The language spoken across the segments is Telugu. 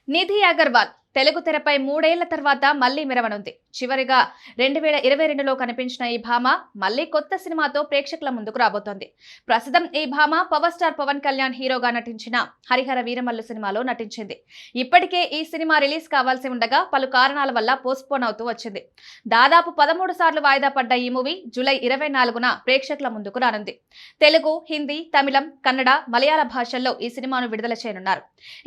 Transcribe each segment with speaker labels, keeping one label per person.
Speaker 1: నిధి అగర్వాల్ తెలుగు తెరపై 3 ఏళ్ల తర్వాత మళ్లీ మెరవనుంది. చివరిగా 2022లో కనిపించిన ఈ భామ మళ్లీ కొత్త సినిమాతో ప్రేక్షకుల ముందుకు రాబోతోంది. ప్రస్తుతం ఈ భామ పవర్ స్టార్ పవన్ కళ్యాణ్ హీరోగా నటించిన హరిహర వీరమల్లు సినిమాలో నటించింది. ఇప్పటికే ఈ సినిమా రిలీజ్ కావాల్సి ఉండగా పలు కారణాల వల్ల పోస్ట్పోన్ అవుతూ వచ్చింది. దాదాపు 13 సార్లు వాయిదా పడ్డ ఈ మూవీ జూలై 24న ప్రేక్షకుల ముందుకు రానుంది. తెలుగు, హిందీ, తమిళం, కన్నడ, మలయాళ భాషల్లో ఈ సినిమాను విడుదల చేయనున్నారు.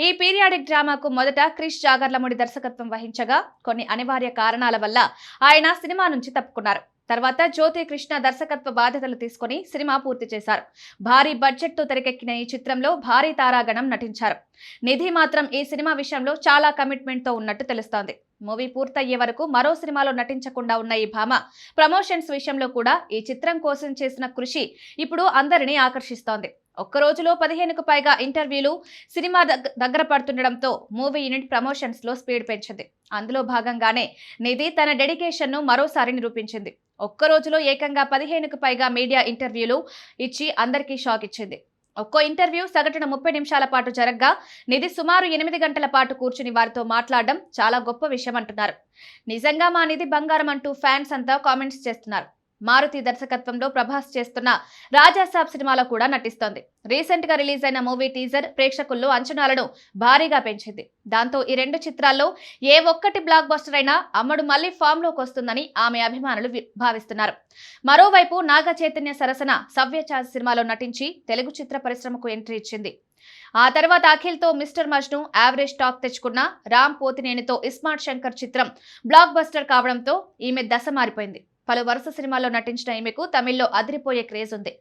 Speaker 1: ఈ పీరియాడిక్ డ్రామాకు మొదట క్రిష్ జాగర్లమూడి దర్శకత్వం వహించగా కొన్ని అనివార్య కారణాల వల్ల ఆయన సినిమా నుంచి తప్పుకున్నారు. తర్వాత జ్యోతి కృష్ణ దర్శకత్వ బాధ్యతలు తీసుకుని సినిమా పూర్తి చేశారు. భారీ బడ్జెట్ తో తెరకెక్కిన ఈ చిత్రంలో భారీ తారాగణం నటించారు. నిధి మాత్రం ఈ సినిమా విషయంలో చాలా కమిట్మెంట్ తో ఉన్నట్టు తెలుస్తోంది. మూవీ పూర్తయ్యే వరకు మరో సినిమాలో నటించకుండా ఉన్న ఈ భామ ప్రమోషన్స్ విషయంలో కూడా ఈ చిత్రం కోసం చేసిన కృషి ఇప్పుడు అందరినీ ఆకర్షిస్తోంది. ఒక్క రోజులో 15కు పైగా ఇంటర్వ్యూలు సినిమా దగ్గర పడుతుండటంతో మూవీ యూనిట్ ప్రమోషన్స్ లో స్పీడ్ పెంచింది. అందులో భాగంగానే నిధి తన డెడికేషన్ ను మరోసారి నిరూపించింది. ఒక్క రోజులో ఏకంగా 15కు పైగా మీడియా ఇంటర్వ్యూలు ఇచ్చి అందరికీ షాక్ ఇచ్చింది. ఒక్కో ఇంటర్వ్యూ సగటున 30 నిమిషాల పాటు జరగ్గా నిధి సుమారు 8 గంటల పాటు కూర్చుని వారితో మాట్లాడడం చాలా గొప్ప విషయం అంటున్నారు. నిజంగా మా నిధి బంగారం అంటూ ఫ్యాన్స్ అంతా కామెంట్స్ చేస్తున్నారు. మారుతి దర్శకత్వంలో ప్రభాస్ చేస్తున్న రాజాసాబ్ సినిమాలో కూడా నటిస్తోంది. రీసెంట్ గా రిలీజ్ అయిన మూవీ టీజర్ ప్రేక్షకుల్లో అంచనాలను భారీగా పెంచింది. దాంతో ఈ 2 చిత్రాల్లో ఏ ఒక్కటి బ్లాక్ బస్టర్ అయినా అమ్మడు మళ్లీ ఫామ్ లోకి వస్తుందని ఆమె అభిమానులు భావిస్తున్నారు. మరోవైపు నాగ చైతన్య సరసన సవ్యచాజ్ సినిమాలో నటించి తెలుగు చిత్ర పరిశ్రమకు ఎంట్రీ ఇచ్చింది. ఆ తర్వాత అఖిల్ తో మిస్టర్ మజ్ను యావరేజ్ టాక్ తెచ్చుకున్న రామ్ పోతినేనితో ఇస్మార్ట్ శంకర్ చిత్రం బ్లాక్ బస్టర్ కావడంతో ఈమె దశ మారిపోయింది. పలు వరుస సినిమాల్లో నటించిన ఈమెకు తమిళ్లో అదిరిపోయే క్రేజ్ ఉంది.